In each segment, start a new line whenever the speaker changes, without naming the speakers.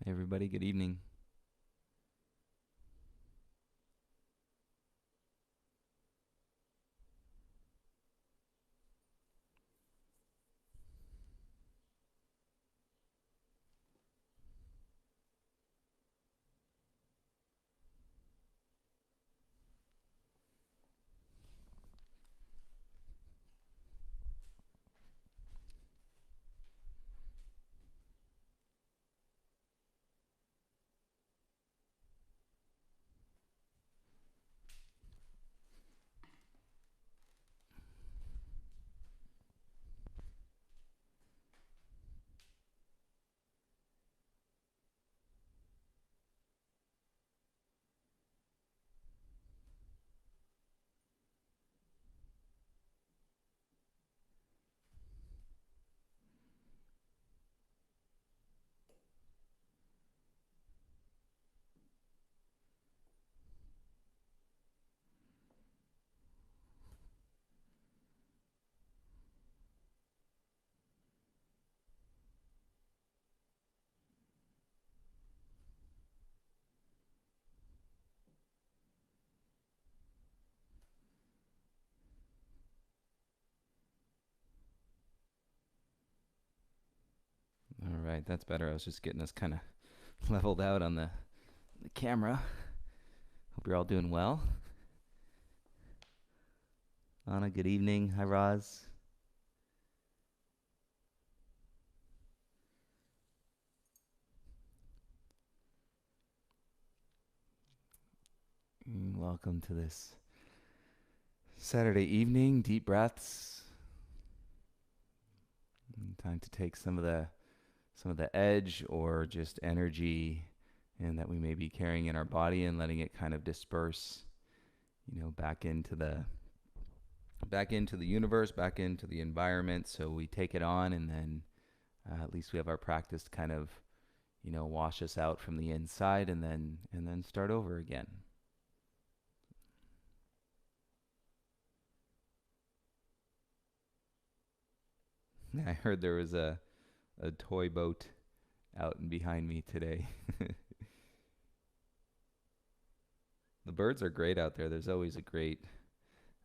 Hey everybody, good evening. All right, that's better. I was just getting us kind of leveled out on the camera. Hope you're all doing well. Anna, good evening. Hi, Roz. Welcome to this Saturday evening. Deep breaths. Time to take some of the edge or just energy and that we may be carrying in our body and letting it kind of disperse, back into the universe, back into the environment. So we take it on, and then at least we have our practice to kind of, wash us out from the inside, and then start over again. I heard there was a toy boat out and behind me today. The birds are great out there. There's always a great.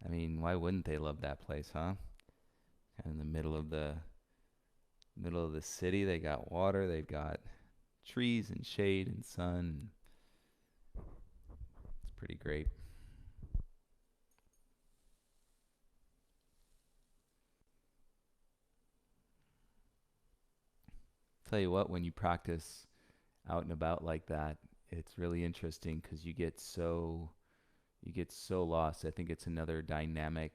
I mean, why wouldn't they love that place, huh? Kind of in the middle of the city. They got water. They've got trees and shade and sun. It's pretty great. Tell you what, when you practice out and about like that, it's really interesting because you get so lost. I think it's another dynamic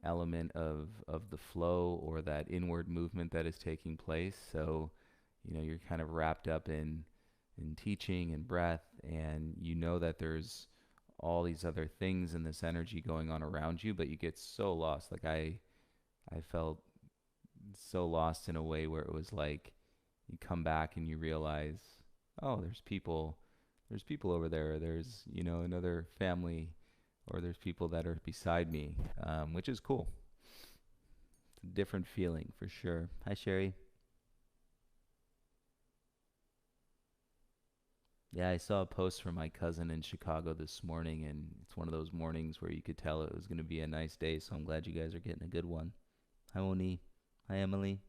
element of the flow or that inward movement that is taking place. So, you're kind of wrapped up in teaching and breath, and you know that there's all these other things and this energy going on around you, but you get so lost. Like I felt so lost in a way where it was like you come back and you realize, oh, there's people over there. There's, another family, or there's people that are beside me, which is cool. It's a different feeling for sure. Hi, Sherry. Yeah, I saw a post from my cousin in Chicago this morning, and it's one of those mornings where you could tell it was going to be a nice day. So I'm glad you guys are getting a good one. Hi, Oni. Hi, Emily.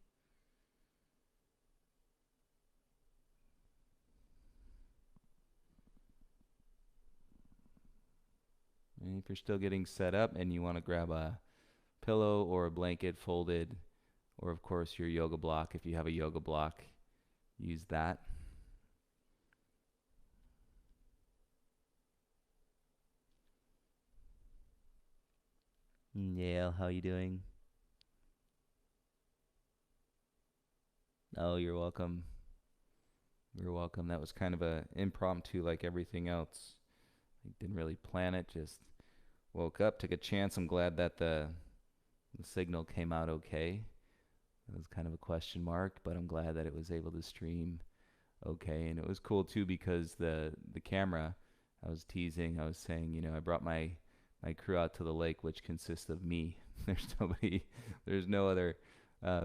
And if you're still getting set up and you want to grab a pillow or a blanket folded, or of course your yoga block, if you have a yoga block, use that. Yeah, how you doing? Oh, you're welcome. You're welcome. That was kind of a impromptu like everything else. I didn't really plan it, just woke up, took a chance. I'm glad that the signal came out okay. It was kind of a question mark, but I'm glad that it was able to stream okay. And it was cool too because the camera, I was teasing, I was saying, I brought my crew out to the lake, which consists of me. There's nobody, there's no other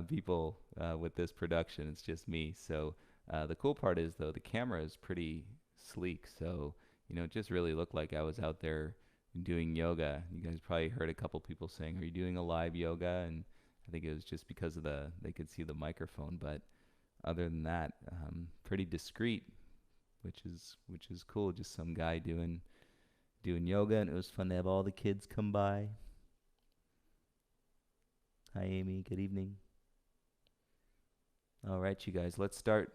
people with this production. It's just me. So The cool part is though the camera is pretty sleek, so it just really looked like I was out there doing yoga. You guys probably heard a couple people saying, "Are you doing a live yoga?" And I think it was just because of they could see the microphone, but other than that, pretty discreet, which is cool. Just some guy doing yoga, and it was fun to have all the kids come by. Hi, Amy. Good evening. All right, you guys, let's start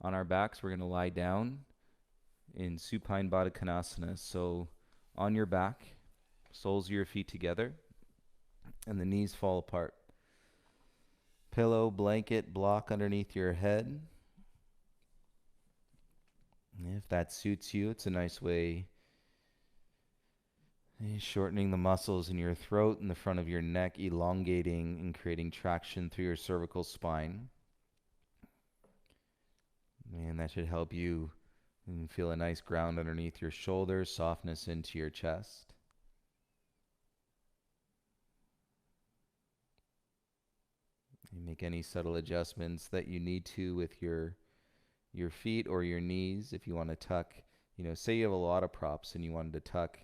on our backs. We're going to lie down in Supine Baddha Konasana. So on your back, soles of your feet together, and the knees fall apart. Pillow, blanket, block underneath your head. If that suits you, it's a nice way shortening the muscles in your throat and the front of your neck, elongating and creating traction through your cervical spine. And that should help you feel a nice ground underneath your shoulders, softness into your chest. You make any subtle adjustments that you need to with your feet or your knees. If you want to tuck, say you have a lot of props and you wanted to tuck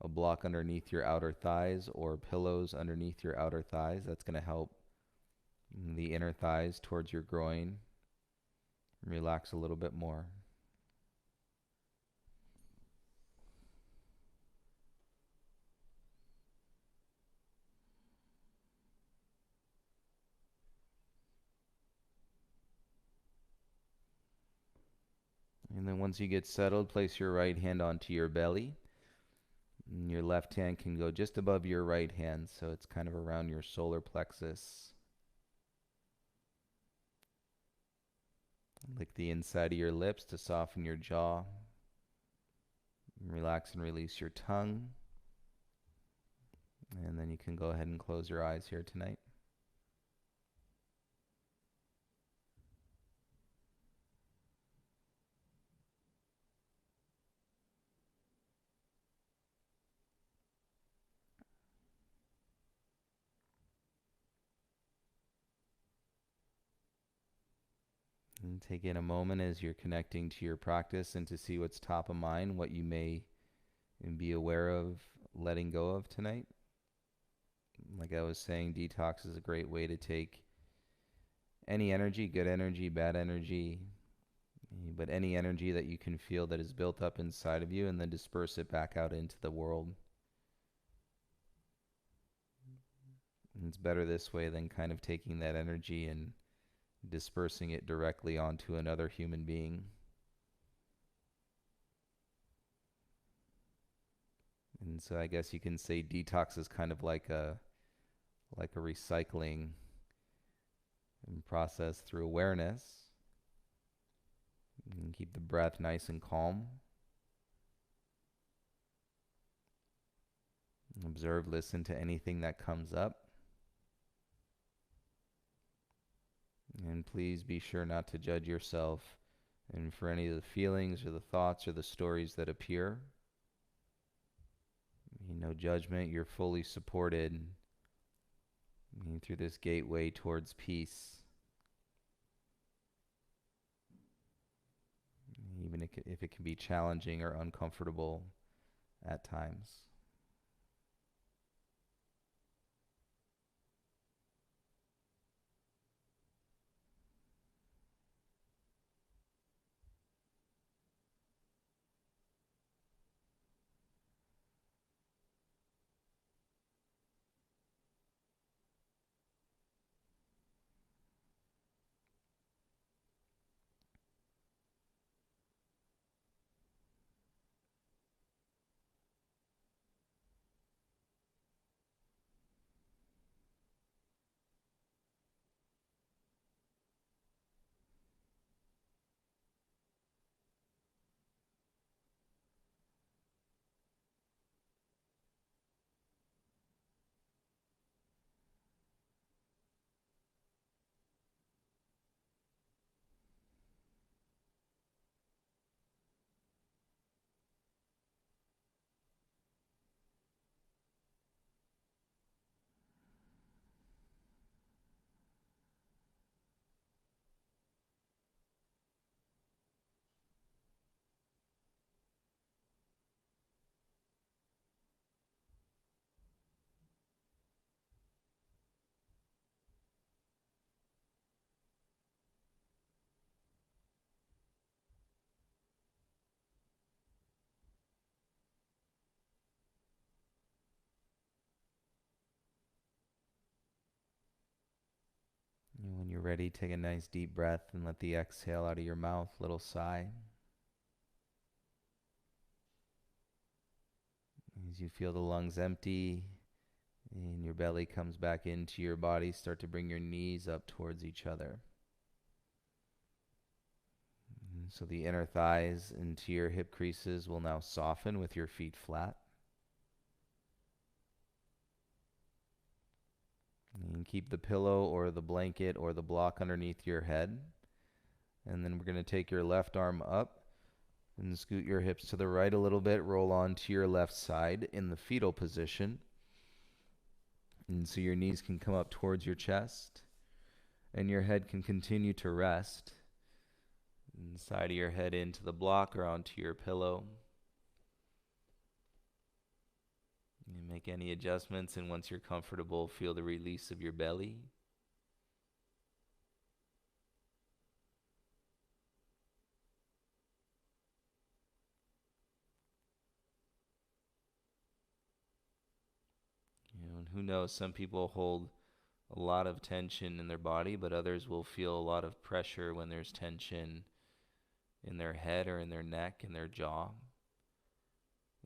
a block underneath your outer thighs or pillows underneath your outer thighs, that's going to help the inner thighs towards your groin relax a little bit more. And then once you get settled, place your right hand onto your belly. And your left hand can go just above your right hand, so it's kind of around your solar plexus. Lick the inside of your lips to soften your jaw. Relax and release your tongue. And then you can go ahead and close your eyes here tonight. And take in a moment as you're connecting to your practice and to see what's top of mind, what you may be aware of letting go of tonight. Like I was saying, detox is a great way to take any energy, good energy, bad energy, but any energy that you can feel that is built up inside of you, and then disperse it back out into the world. And it's better this way than kind of taking that energy and dispersing it directly onto another human being. And so I guess you can say detox is kind of like a recycling process through awareness. And keep the breath nice and calm. Observe, listen to anything that comes up. And please be sure not to judge yourself and for any of the feelings or the thoughts or the stories that appear. No judgment. You're fully supported through this gateway towards peace. Even if it can be challenging or uncomfortable at times. you're ready, take a nice deep breath and let the exhale out of your mouth, little sigh. As you feel the lungs empty and your belly comes back into your body, start to bring your knees up towards each other. And so the inner thighs into your hip creases will now soften with your feet flat. And keep the pillow or the blanket or the block underneath your head. And then we're going to take your left arm up and scoot your hips to the right a little bit. Roll onto your left side in the fetal position. And so your knees can come up towards your chest. And your head can continue to rest inside of your head into the block or onto your pillow. You make any adjustments, and once you're comfortable, feel the release of your belly. And who knows, some people hold a lot of tension in their body, but others will feel a lot of pressure when there's tension in their head or in their neck, in their jaw.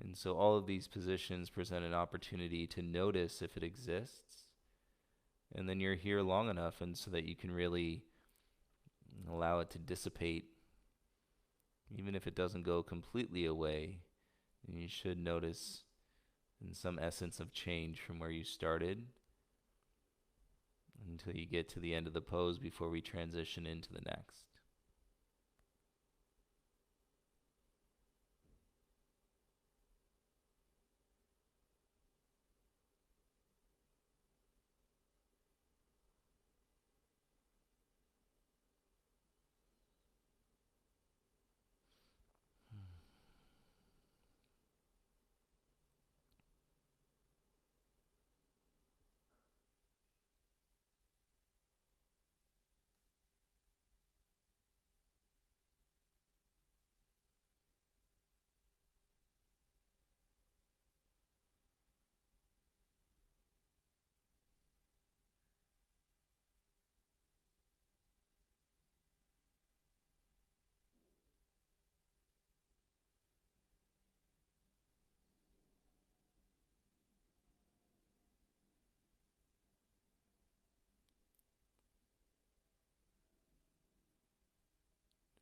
And so all of these positions present an opportunity to notice if it exists. And then you're here long enough and so that you can really allow it to dissipate. Even if it doesn't go completely away, you should notice in some essence of change from where you started until you get to the end of the pose before we transition into the next.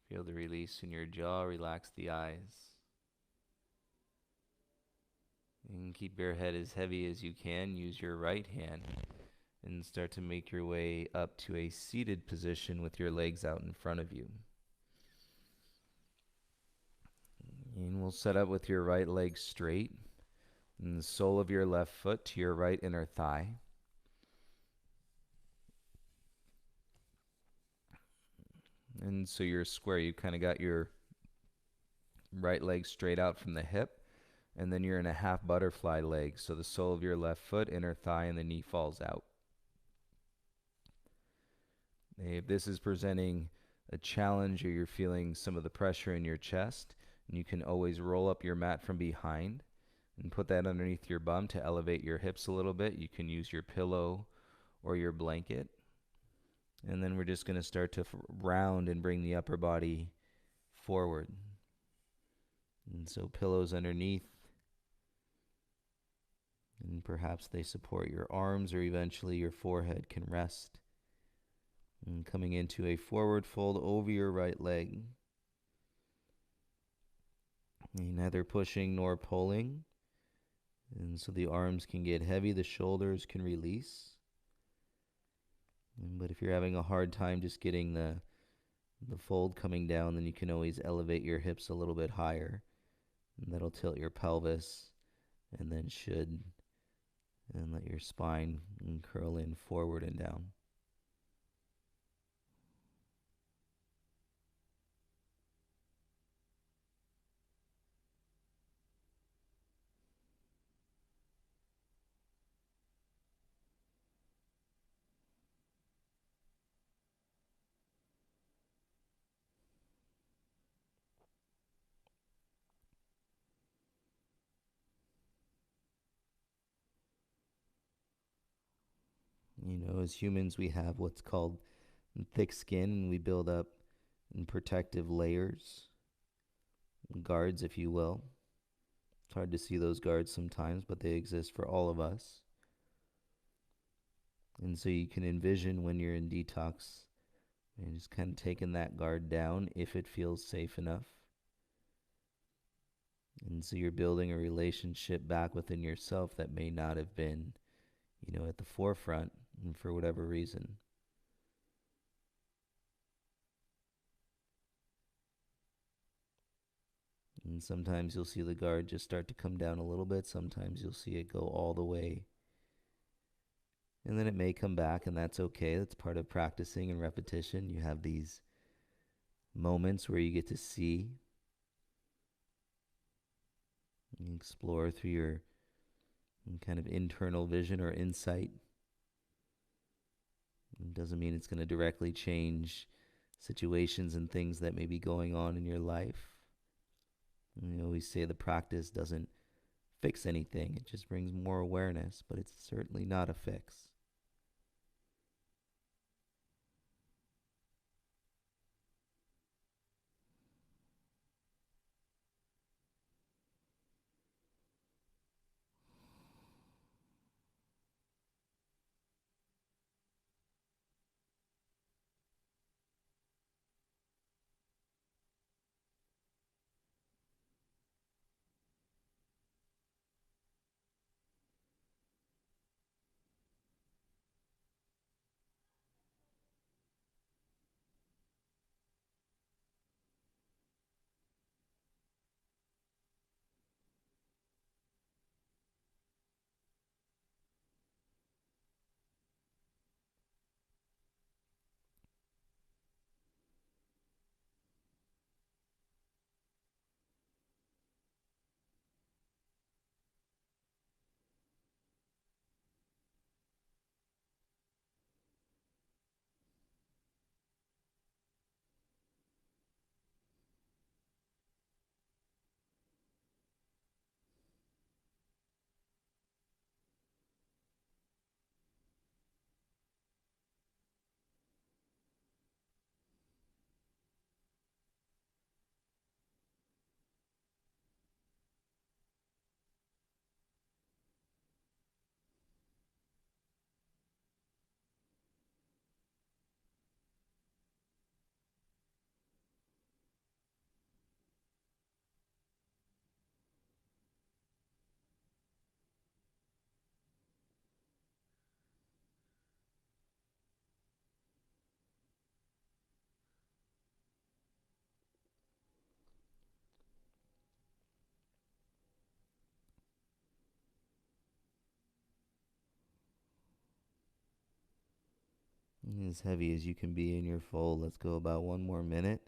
Feel the release in your jaw, relax the eyes. And keep your head as heavy as you can. Use your right hand and start to make your way up to a seated position with your legs out in front of you. And we'll set up with your right leg straight and the sole of your left foot to your right inner thigh. And so you're square. You kind of got your right leg straight out from the hip. And then you're in a half butterfly leg. So the sole of your left foot, inner thigh, and the knee falls out. If this is presenting a challenge or you're feeling some of the pressure in your chest, and you can always roll up your mat from behind and put that underneath your bum to elevate your hips a little bit. You can use your pillow or your blanket. And then we're just going to start to round and bring the upper body forward. And so pillows underneath. And perhaps they support your arms, or eventually your forehead can rest. And coming into a forward fold over your right leg. And neither pushing nor pulling. And so the arms can get heavy, the shoulders can release. But if you're having a hard time just getting the fold coming down, then you can always elevate your hips a little bit higher. And that'll tilt your pelvis and then and let your spine curl in forward and down. You know, as humans, we have what's called
thick skin, and we build up protective layers, guards, if you will. It's hard to see those guards sometimes, but they exist for all of us. And so you can envision when you're in detox and just kind of taking that guard down if it feels safe enough. And so you're building a relationship back within yourself that may not have been, at the forefront for whatever reason. And sometimes you'll see the guard just start to come down a little bit. Sometimes you'll see it go all the way. And then it may come back, and that's okay. That's part of practicing and repetition. You have these moments where you get to see and explore through your kind of internal vision or insight. It doesn't mean it's going to directly change situations and things that may be going on in your life. And we always say the practice doesn't fix anything, it just brings more awareness, but it's certainly not a fix. As heavy as you can be in your fold, let's go about one more minute.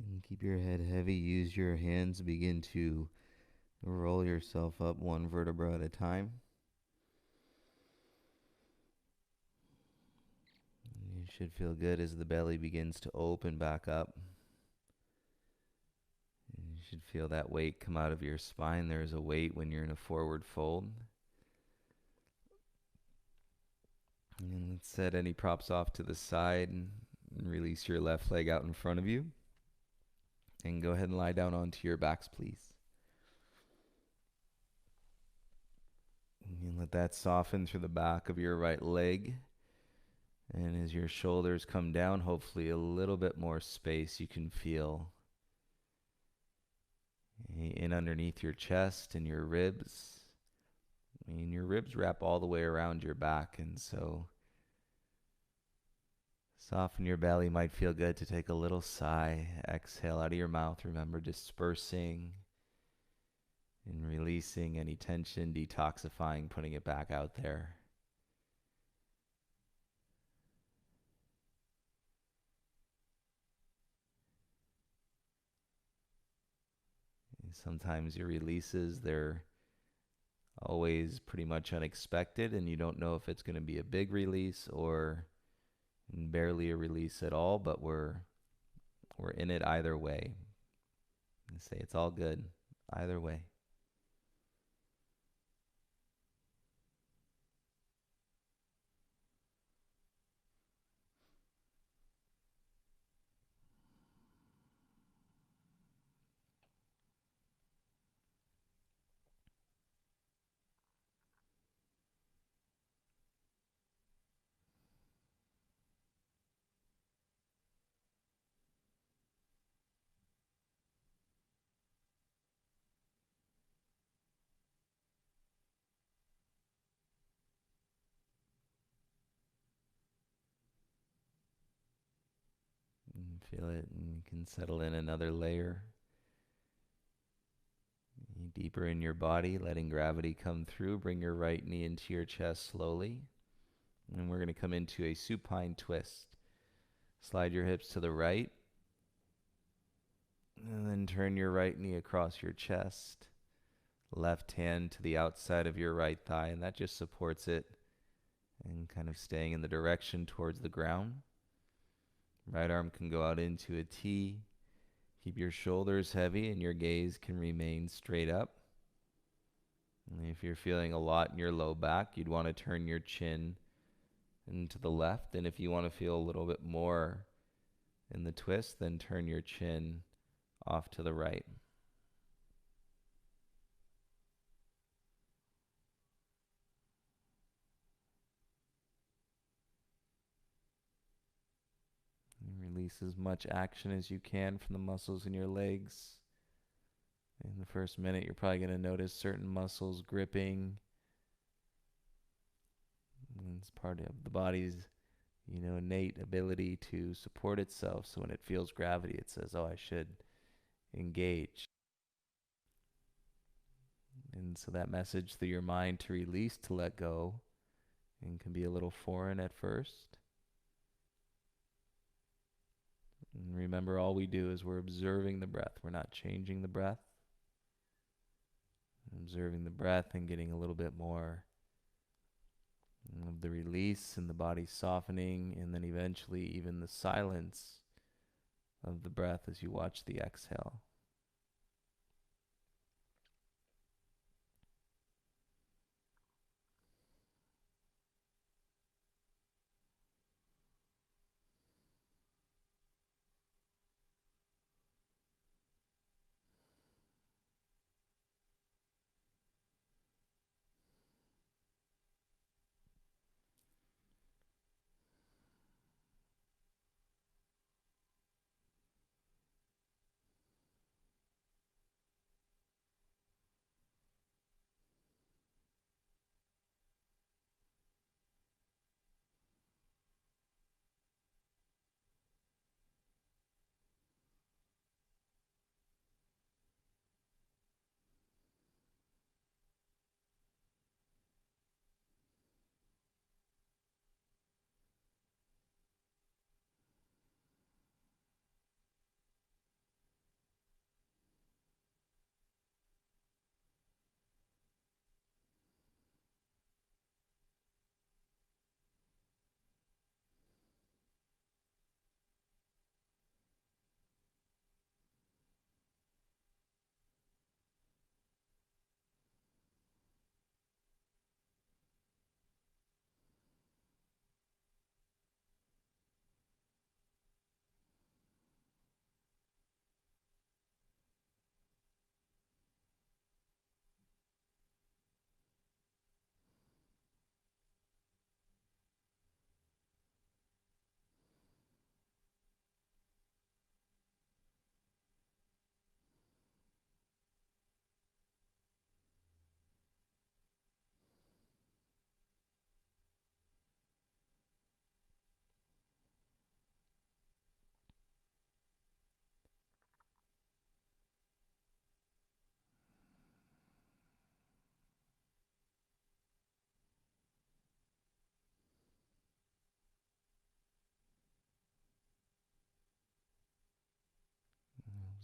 And keep your head heavy. Use your hands. Begin to roll yourself up one vertebra at a time. You should feel good as the belly begins to open back up. You should feel that weight come out of your spine. There's a weight when you're in a forward fold. And let's set any props off to the side and release your left leg out in front of you. And go ahead and lie down onto your backs, please. And let that soften through the back of your right leg
And as your shoulders come down, hopefully a little bit more space you can feel in underneath your chest and your ribs. I mean, your ribs wrap all the way around your back, and so soften your belly. Might feel good to take a little sigh. Exhale out of your mouth. Remember, dispersing and releasing any tension, detoxifying, putting it back out there. And sometimes your releases, they're always pretty much unexpected, and you don't know if it's going to be a big release or barely a release at all, but we're in it either way. And say it's all good either way. And feel it, and you can settle in another layer. Deeper in your body, letting gravity come through. Bring your right knee into your chest slowly. And we're going to come into a supine twist. Slide your hips to the right. And then turn your right knee across your chest. Left hand to the outside of your right thigh. And that just supports it. And kind of staying in the direction towards the ground. Right arm can go out into a T. Keep your shoulders heavy and your gaze can remain straight up. And if you're feeling a lot in your low back, you'd want to turn your chin into the left. And if you want to feel a little bit more in the twist, then turn your chin off to the right. And release as much action as you can from the muscles in your legs. In the first minute, you're probably going to notice certain muscles gripping. And it's part of the body's, innate ability to support itself. So when it feels gravity, it says, oh, I should engage. And so that message through your mind to release, to let go, and can be a little foreign at first. And remember, all we do is we're observing the breath. We're not changing the breath. Observing the breath and getting a little bit more of the release and the body softening, and then eventually even the silence of the breath as you watch the exhale.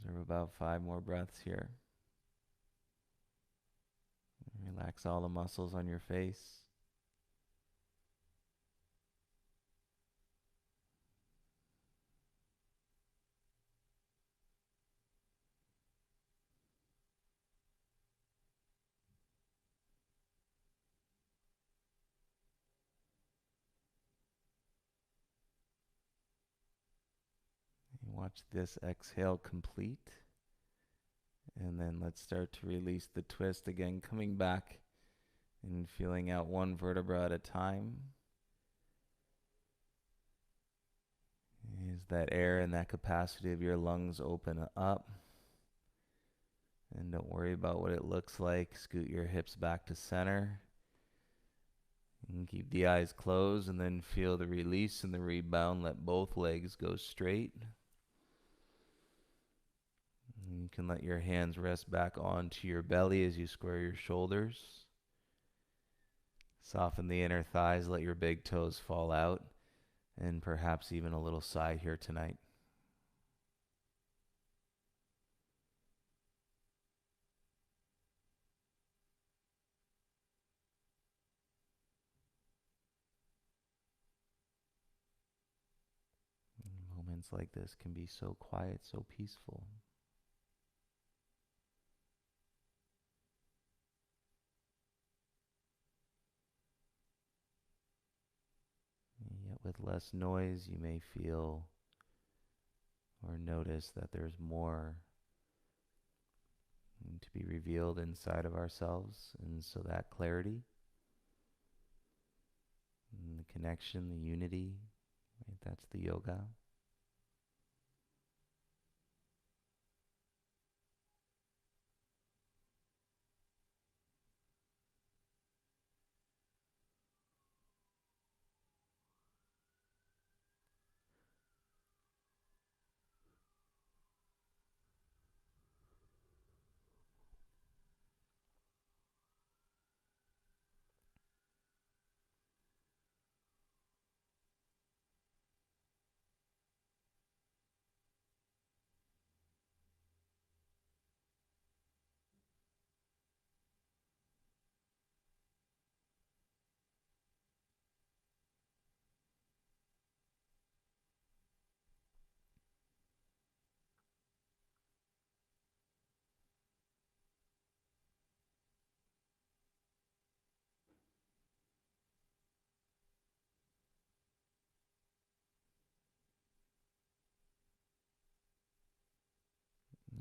Observe about 5 more breaths here. Relax all the muscles on your face. Watch this exhale complete. And then let's start to release the twist again, coming back and feeling out one vertebra at a time. As that air and that capacity of your lungs open up. And don't worry about what it looks like. Scoot your hips back to center. And keep the eyes closed and then feel the release and the rebound. Let both legs go straight. And you can let your hands rest back onto your belly as you square your shoulders. Soften the inner thighs. Let your big toes fall out. And perhaps even a little sigh here tonight. Moments like this can be so quiet, so peaceful. Yet with less noise, you may feel or notice that there's more to be revealed inside of ourselves. And so that clarity, and the connection, the unity, right, that's the yoga.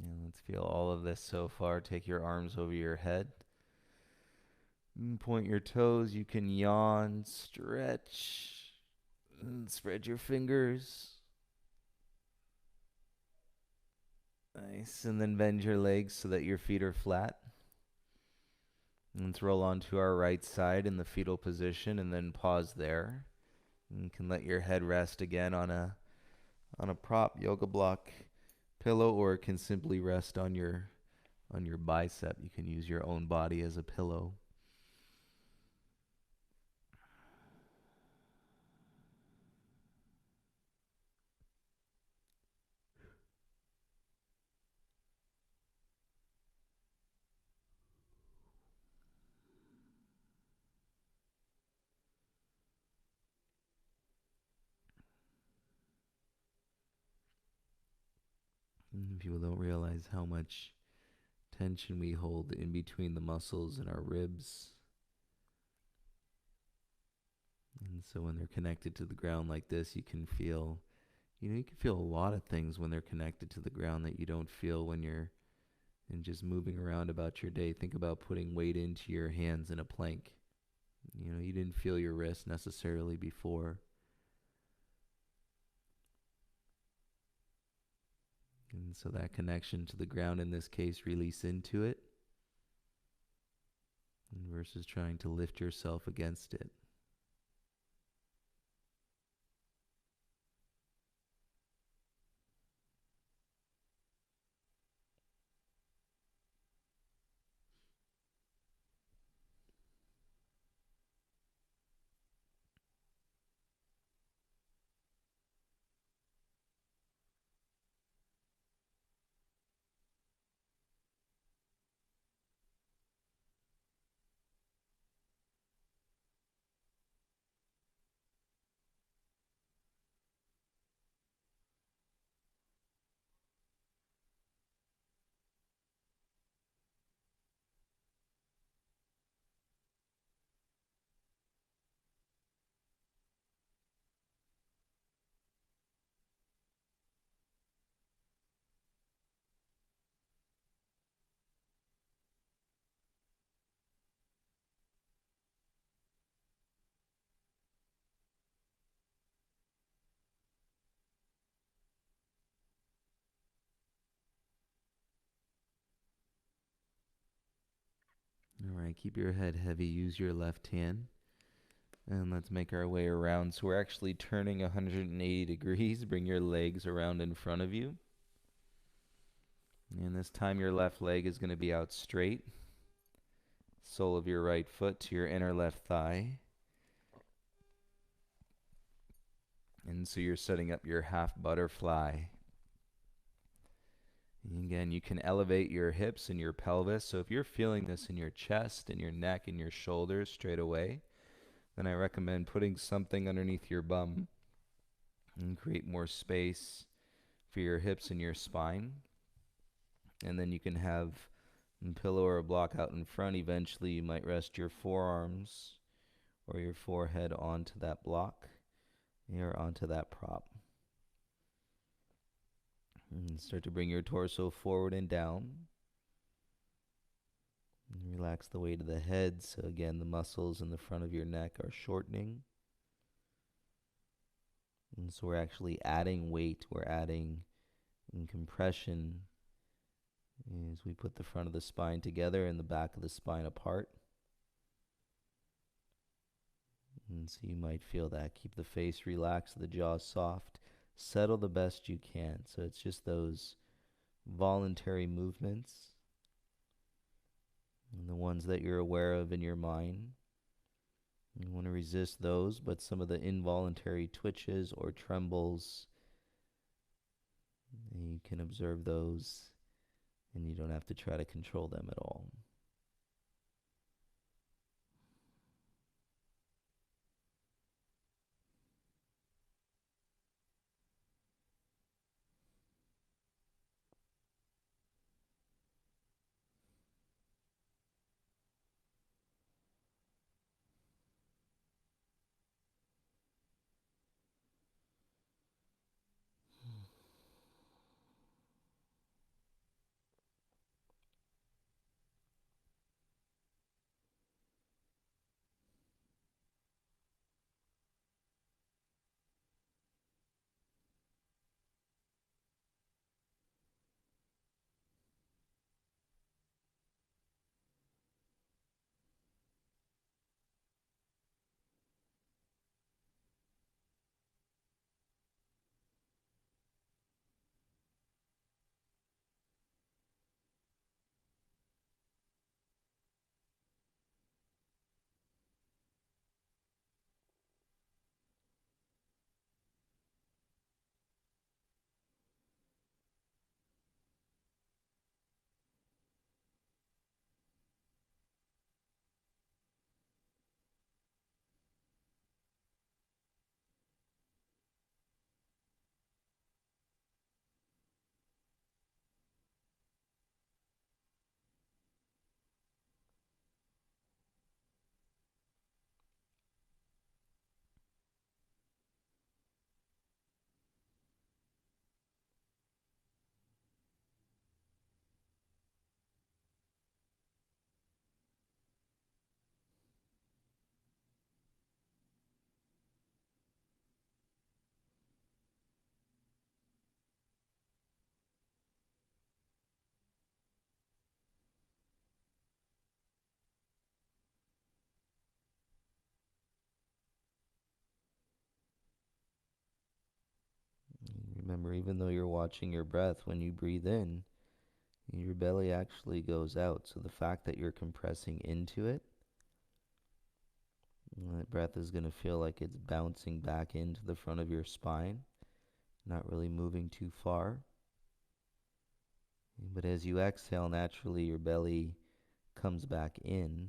And let's feel all of this so far. Take your arms over your head. Point your toes. You can yawn, stretch, and spread your fingers. Nice. And then bend your legs so that your feet are flat. And let's roll onto our right side in the fetal position and then pause there. And you can let your head rest again on a prop, yoga block, pillow, or it can simply rest on your bicep. You can use your own body as a pillow. And people don't realize how much tension we hold in between the muscles in our ribs. And so when they're connected to the ground like this, you can feel, you can feel a lot of things when they're connected to the ground that you don't feel when you're just moving around about your day. Think about putting weight into your hands in a plank. You didn't feel your wrist necessarily before. And so that connection to the ground in this case, release into it versus trying to lift yourself against it. right, keep your head heavy. Use your left hand. And let's make our way around. So we're actually turning 180 degrees. Bring your legs around in front of you. And this time your left leg is going to be out straight. Sole of your right foot to your inner left thigh. And so you're setting up your half butterfly. And again, you can elevate your hips and your pelvis. So if you're feeling this in your chest and your neck and your shoulders straight away, then I recommend putting something underneath your bum and create more space for your hips and your spine. And then you can have a pillow or a block out in front. Eventually you might rest your forearms or your forehead onto that block or onto that prop. And start to bring your torso forward and down. And relax the weight of the head. So again, the muscles in the front of your neck are shortening. And so we're actually adding weight. We're adding compression as we put the front of the spine together and the back of the spine apart. And so you might feel that. Keep the face relaxed, the jaw soft. Settle the best you can. So it's just those voluntary movements and the ones that you're aware of in your mind. You want to resist those, but some of the involuntary twitches or trembles, you can observe those and you don't have to try to control them at all. Remember, even though you're watching your breath, when you breathe in, your belly actually goes out. So the fact that you're compressing into it, that breath is going to feel like it's bouncing back into the front of your spine, not really moving too far. But as you exhale, naturally your belly comes back in.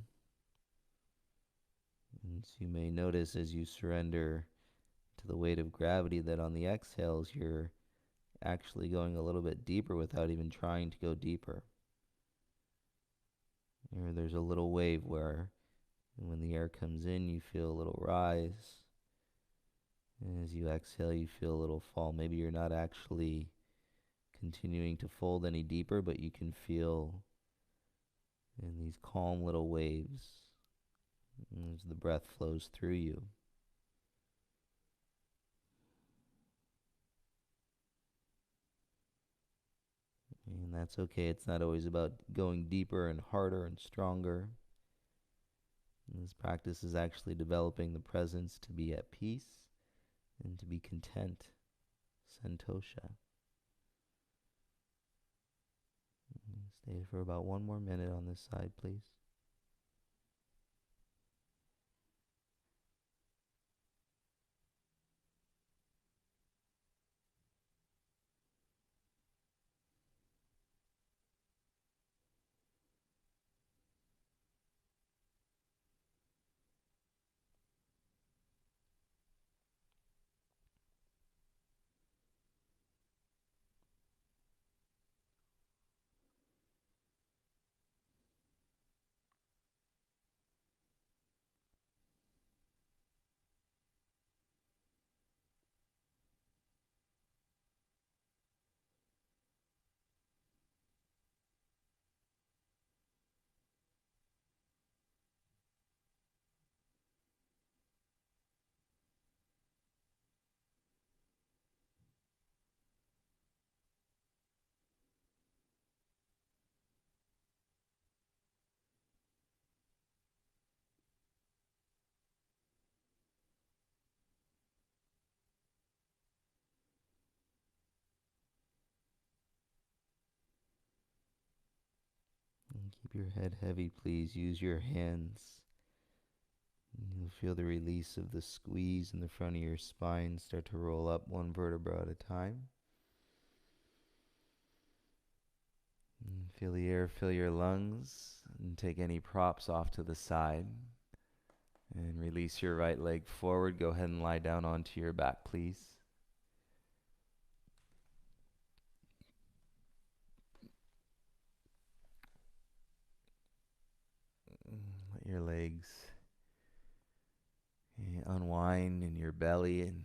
And so you may notice as you surrender to the weight of gravity that on the exhales, you're actually going a little bit deeper without even trying to go deeper. Or there's a little wave where when the air comes in, you feel a little rise. And as you exhale, you feel a little fall. Maybe you're not actually continuing to fold any deeper, but you can feel in these calm little waves as the breath flows through you. And that's okay. It's not always about going deeper and harder and stronger.
And this practice is actually developing the presence to be at peace and to be content, santosha. Stay for about 1 more minute on this side, please. And keep your head heavy, please. Use your hands. And you'll feel the release of the squeeze in the front of your spine start to roll up one vertebra at a time. And feel the air fill your lungs, and take any props off to the side. And release your right leg forward. Go ahead and lie down onto your back, please. Let your legs unwind in your belly, and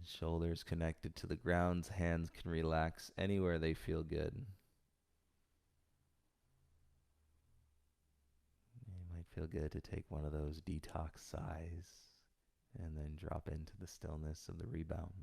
shoulders connected to the ground. Hands can relax anywhere they feel good. It might feel good to take one of those detox sighs and then drop into the stillness of the rebound.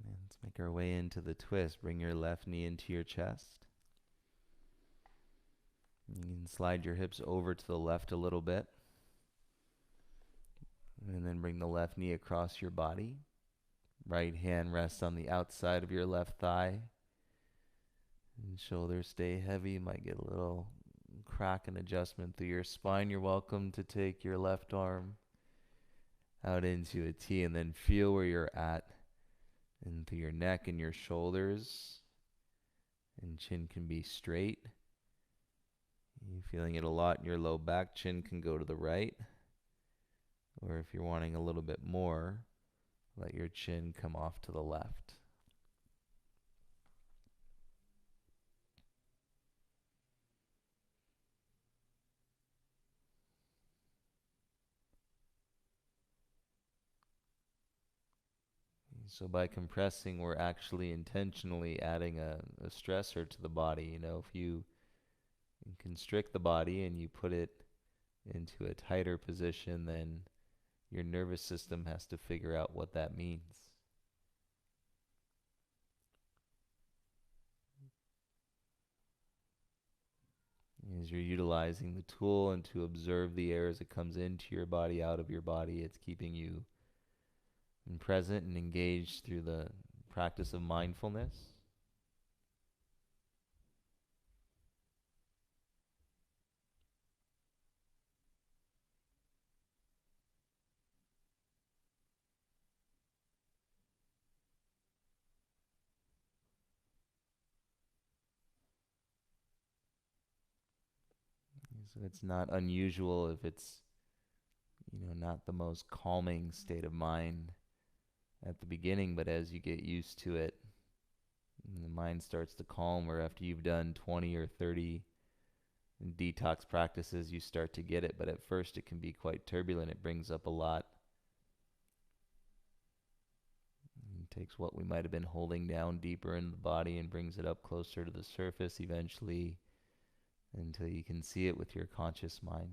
And let's make our way into the twist. Bring your left knee into your chest. You can slide your hips over to the left a little bit. And then bring the left knee across your body. Right hand rests on the outside of your left thigh. And shoulders stay heavy. You might get a little crack and adjustment through your spine. You're welcome to take your left arm out into a T and then feel where you're at and through your neck and your shoulders. And chin can be straight. You're feeling it a lot in your low back. Chin can go to the right. Or if you're wanting a little bit more, let your chin come off to the left. So by compressing, we're actually intentionally adding a stressor to the body. You know, if you constrict the body and you put it into a tighter position, then your nervous system has to figure out what that means.
As you're utilizing the tool and to observe the air as it comes into your body, out of your body, it's keeping you present and engaged through the practice of mindfulness. So it's not unusual if it's, not the most calming state of mind at the beginning, but as you get used to it, and the mind starts to calm, or after you've done 20 or 30 detox practices, you start to get it. But at first, it can be quite turbulent. It brings up a lot. It takes what we might have been holding down deeper in the body and brings it up closer to the surface eventually, until you can see it with your conscious mind.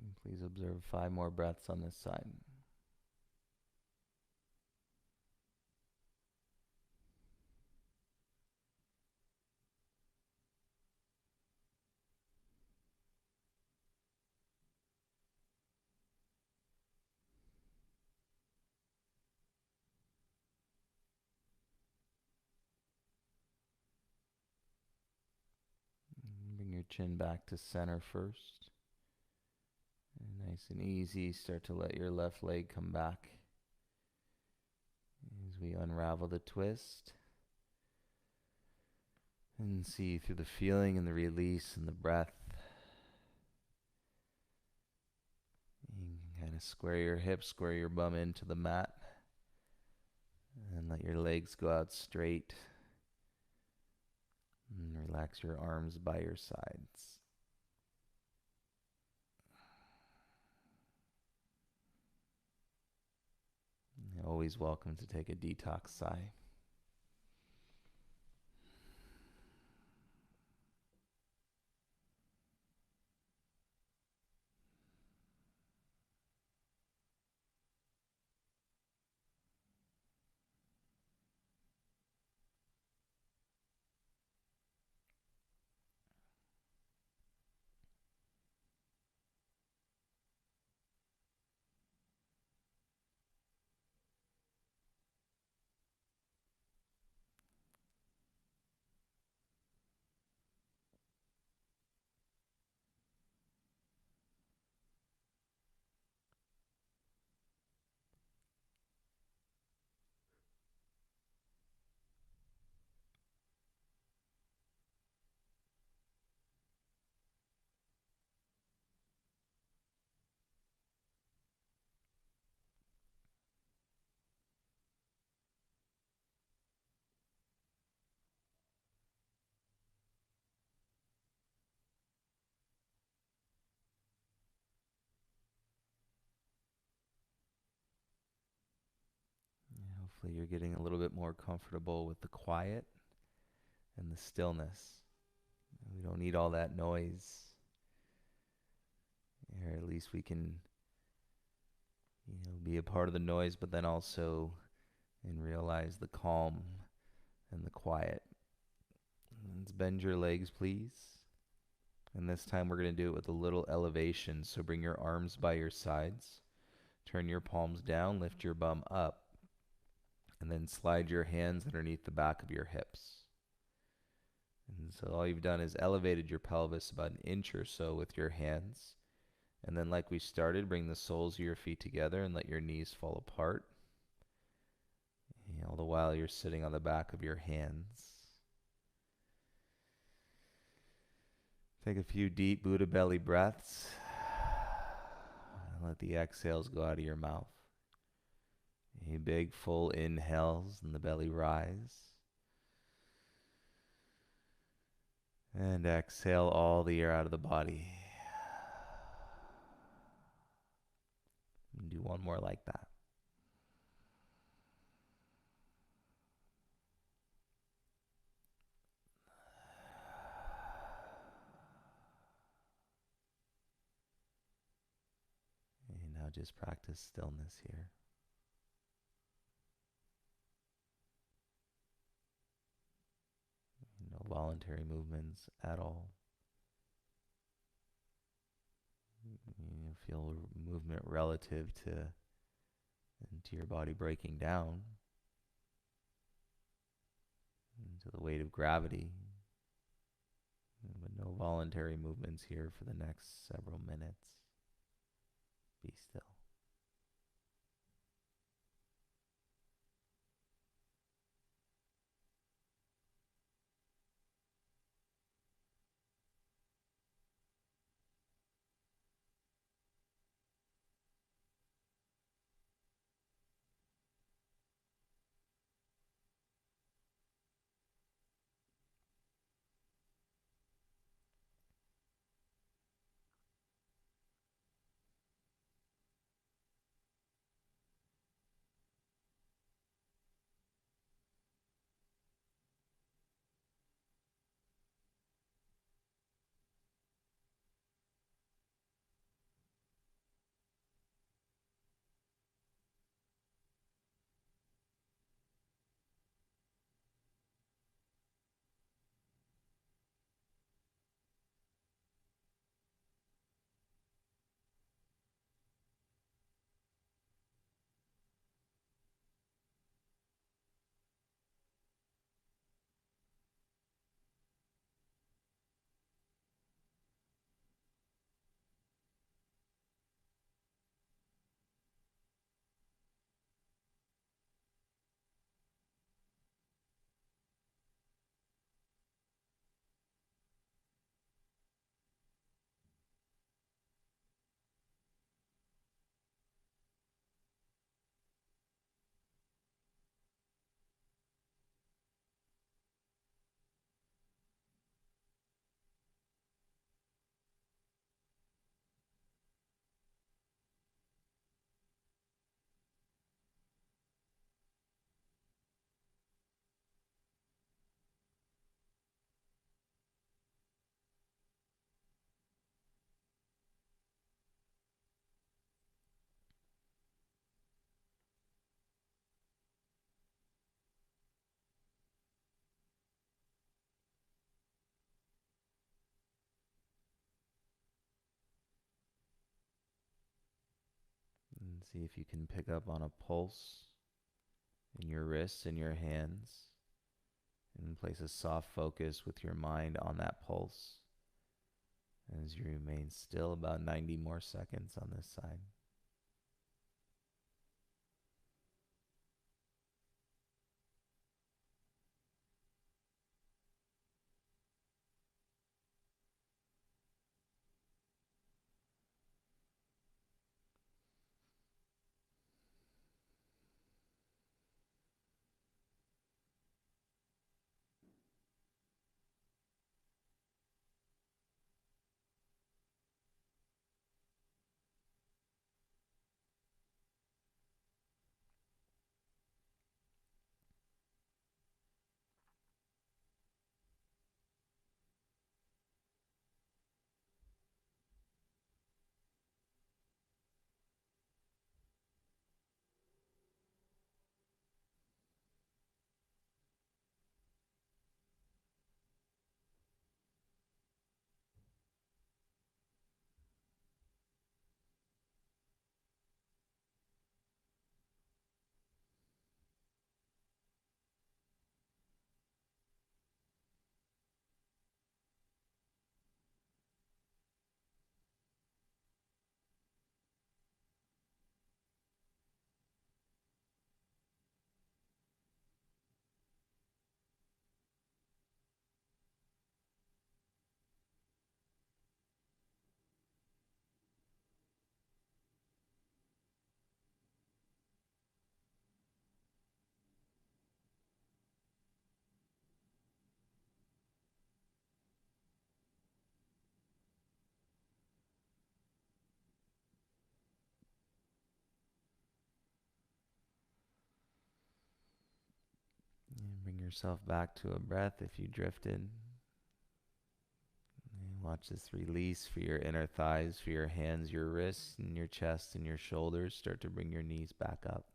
And please observe 5 more breaths on this side. Bring your chin back to center first. And nice and easy, start to let your left leg come back as we unravel the twist. And see through the feeling and the release and the breath. You can kind of square your hips, square your bum into the mat. And let your legs go out straight. And relax your arms by your sides. Always welcome to take a detox sigh. Hopefully, you're getting a little bit more comfortable with the quiet and the stillness. We don't need all that noise. Or at least we can, be a part of the noise, but then also and realize the calm and the quiet. Let's bend your legs, please. And this time we're going to do it with a little elevation. So bring your arms by your sides. Turn your palms down, lift your bum up, and then slide your hands underneath the back of your hips. And so all you've done is elevated your pelvis about an inch or so with your hands. And then like we started, bring the soles of your feet together and let your knees fall apart. All the while you're sitting on the back of your hands. Take a few deep Buddha belly breaths. And let the exhales go out of your mouth. Big full inhales and the belly rise. And exhale all the air out of the body. And do one more like that. And now just practice stillness here. No voluntary movements at all. You feel movement relative to your body breaking down, to the weight of gravity, but no voluntary movements here for the next several minutes. Be still. see if you can pick up on a pulse in your wrists and your hands, and place a soft focus with your mind on that pulse as you remain still about 90 more seconds on this side. And bring yourself back to a breath if you drifted. And watch this release for your inner thighs, for your hands, your wrists, and your chest and your shoulders. Start to bring your knees back up.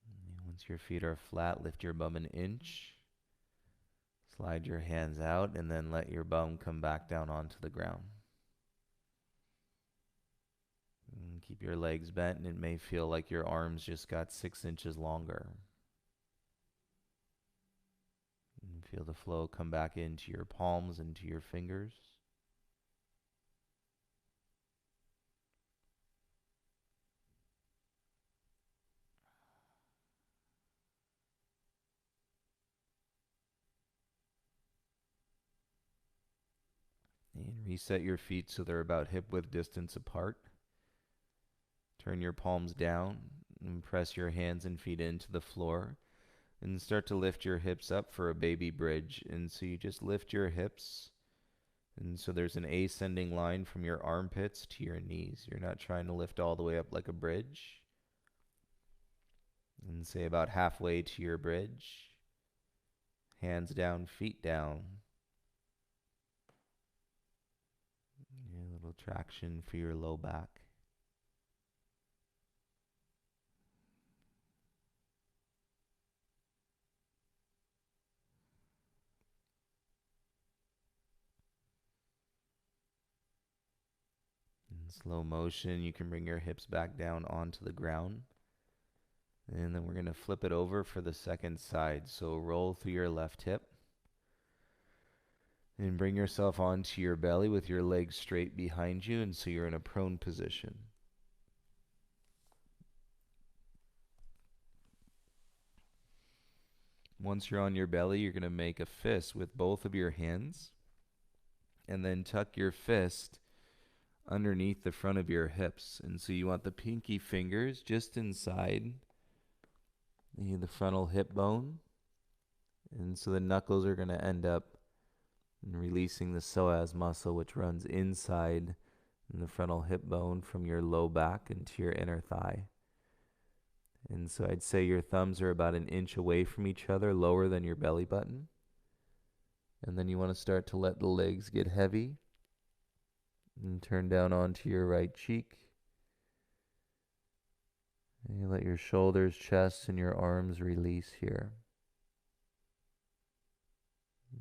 And once your feet are flat, lift your bum an inch. Slide your hands out and then let your bum come back down onto the ground. And keep your legs bent, and it may feel like your arms just got 6 inches longer. And feel the flow come back into your palms and to your fingers. And reset your feet so they're about hip width distance apart. Turn your palms down and press your hands and feet into the floor. And start to lift your hips up for a baby bridge. And so you just lift your hips. And so there's an ascending line from your armpits to your knees. You're not trying to lift all the way up like a bridge. And say about halfway to your bridge. Hands down, feet down. A little traction for your low back. In slow motion, you can bring your hips back down onto the ground. And then we're going to flip it over for the second side. So roll through your left hip. And bring yourself onto your belly with your legs straight behind you. And so you're in a prone position. Once you're on your belly, you're going to make a fist with both of your hands. And then tuck your fist underneath the front of your hips. And so you want the pinky fingers just inside the frontal hip bone. And so the knuckles are going to end up releasing the psoas muscle, which runs inside in the frontal hip bone from your low back into your inner thigh. And so I'd say your thumbs are about an inch away from each other, lower than your belly button. And then you want to start to let the legs get heavy and turn down onto your right cheek. And you let your shoulders, chest, and your arms release here.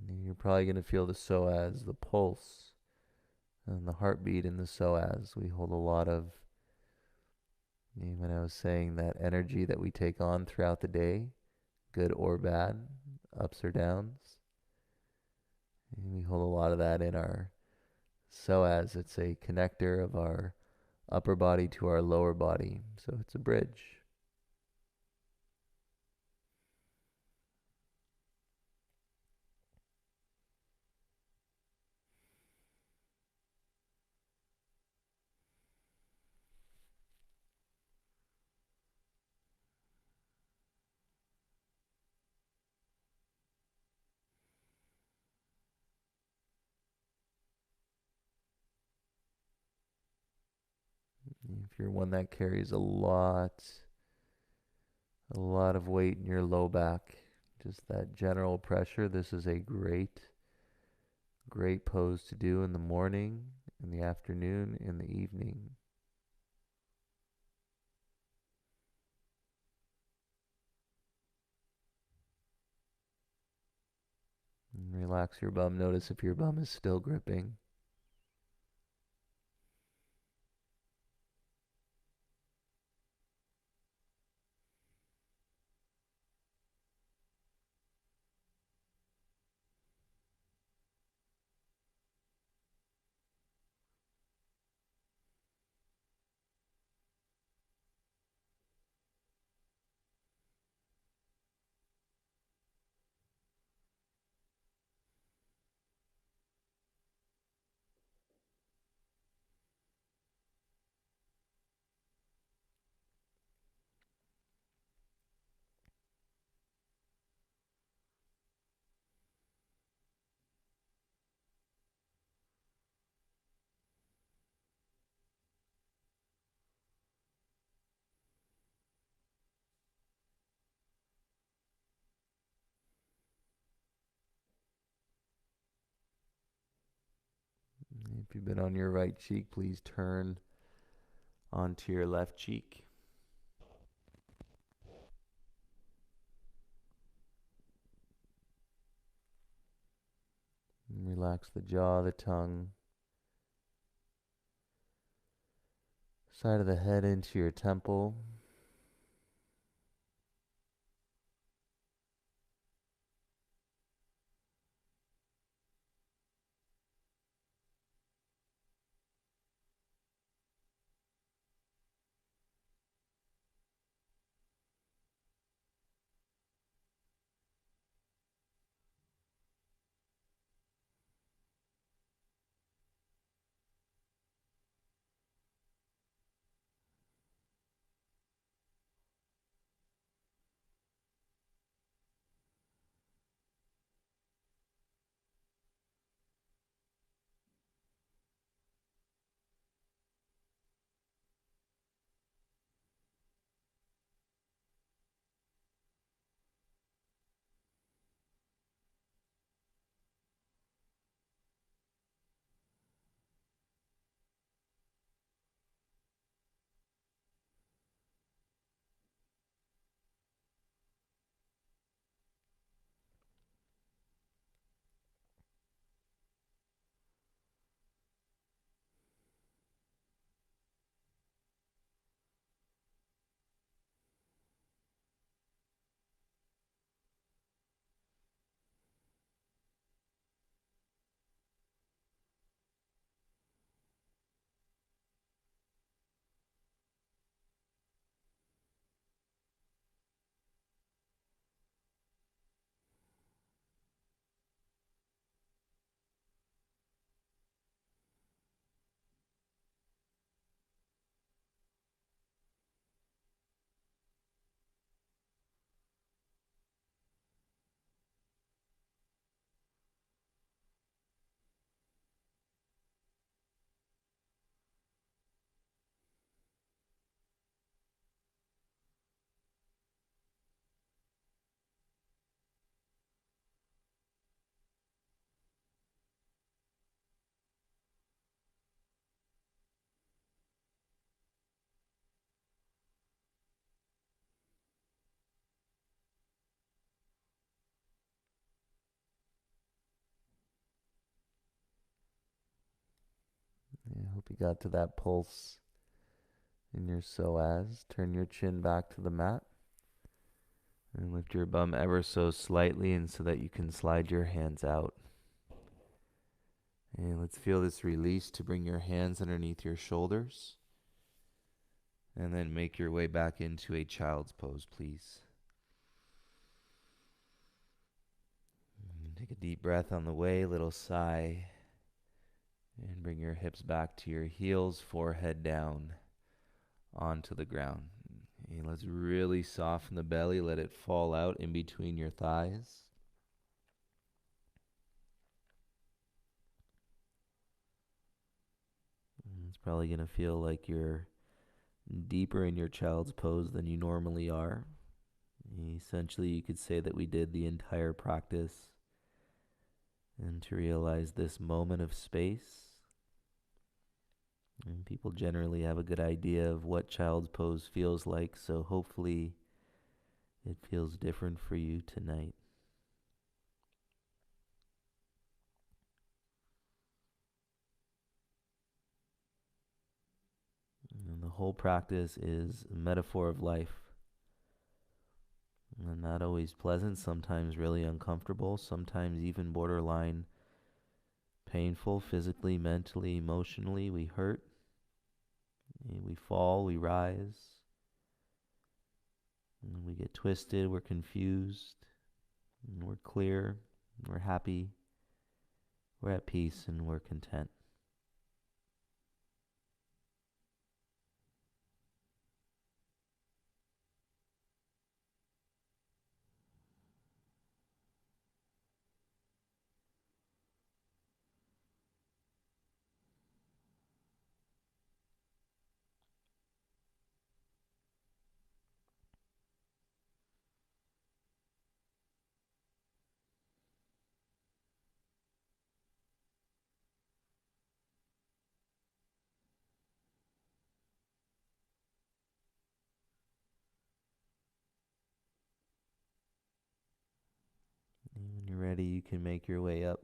And you're probably going to feel the psoas, the pulse, and the heartbeat in the psoas. We hold a lot of When I was saying that energy that we take on throughout the day, good or bad, ups or downs, and we hold a lot of that in our psoas. It's a connector of our upper body to our lower body, so it's a bridge. If you're one that carries a lot of weight in your low back, just that general pressure, this is a great pose to do in the morning, in the afternoon, in the evening. And relax your bum. Notice if your bum is still gripping. If you've been on your right cheek, please turn onto your left cheek. And relax the jaw, the tongue, side of the head into your temple. I hope you got to that pulse in your psoas. Turn your chin back to the mat and lift your bum ever so slightly and so that you can slide your hands out. And let's feel this release to bring your hands underneath your shoulders. And then make your way back into a child's pose, please. And take a deep breath on the way, little sigh. And bring your hips back to your heels, forehead down onto the ground. And let's really soften the belly, let it fall out in between your thighs. It's probably going to feel like you're deeper in your child's pose than you normally are. Essentially, you could say that we did the entire practice and to realize this moment of space. And people generally have a good idea of what child's pose feels like, so hopefully it feels different for you tonight. And the whole practice is a metaphor of life. And not always pleasant, sometimes really uncomfortable, sometimes even borderline painful, physically, mentally, emotionally. We hurt, we fall, we rise, and we get twisted, we're confused, and we're clear, we're happy, we're at peace, and we're content. And when you're ready, you can make your way up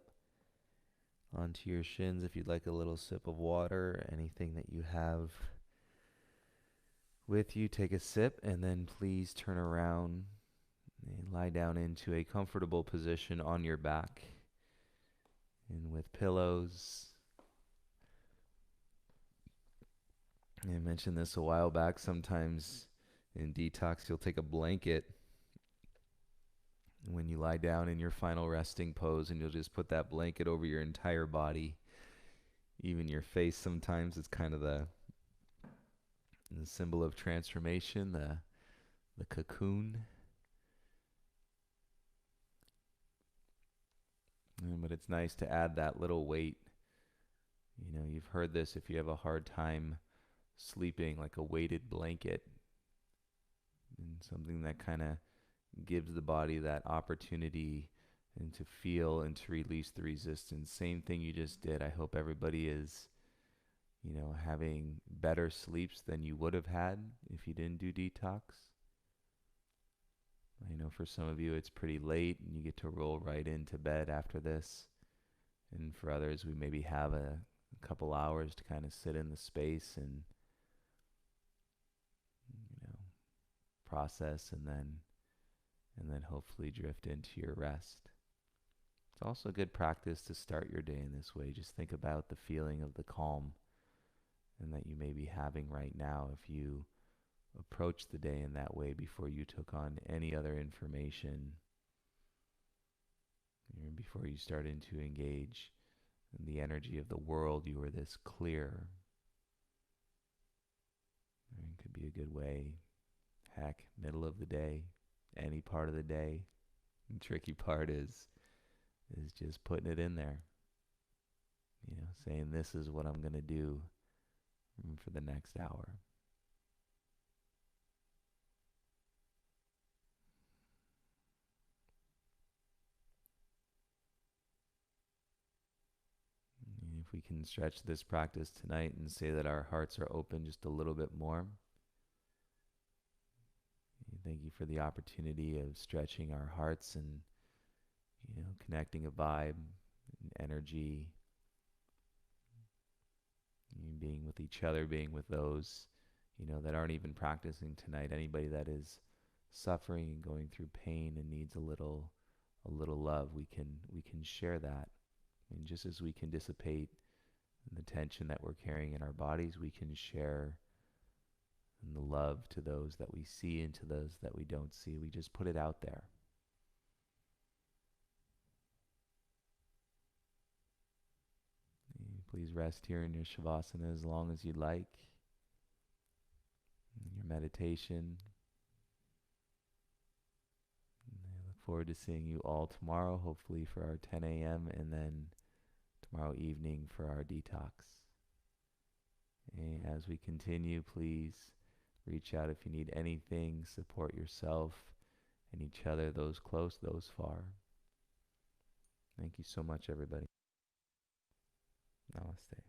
onto your shins. If you'd like a little sip of water, anything that you have with you, take a sip, and then please turn around and lie down into a comfortable position on your back and with pillows. I mentioned this a while back. Sometimes in detox, you'll take a blanket when you lie down in your final resting pose, and you'll just put that blanket over your entire body, even your face. Sometimes it's kind of the symbol of transformation, the cocoon. But it's nice to add that little weight. You know, you've heard this, if you have a hard time sleeping, like a weighted blanket, and something that kind of gives the body that opportunity and to feel and to release the resistance. Same thing you just did. I hope everybody is, you know, having better sleeps than you would have had if you didn't do detox. I know for some of you it's pretty late and you get to roll right into bed after this. And for others, we maybe have a couple hours to kind of sit in the space and, you know, process and then hopefully drift into your rest. It's also a good practice to start your day in this way. Just think about the feeling of the calm and that you may be having right now if you approach the day in that way before you took on any other information, before you started to engage in the energy of the world. You were this clear. It could be a good way, heck, middle of the day, any part of the day. The tricky part is just putting it in there. You know, saying this is what I'm going to do for the next hour. And if we can stretch this practice tonight and say that our hearts are open just a little bit more. Thank you for the opportunity of stretching our hearts and, you know, connecting a vibe, an energy, being with each other, being with those, that aren't even practicing tonight. Anybody that is suffering and going through pain and needs a little love, we can share that. I mean, just as we can dissipate the tension that we're carrying in our bodies, we can share in the love to those that we see and to those that we don't see. We just put it out there. Please rest here in your Shavasana as long as you'd like, in your meditation. And I look forward to seeing you all tomorrow, hopefully for our 10 a.m. and then tomorrow evening for our detox. And as we continue, please reach out if you need anything. Support yourself and each other, those close, those far. Thank you so much, everybody. Namaste.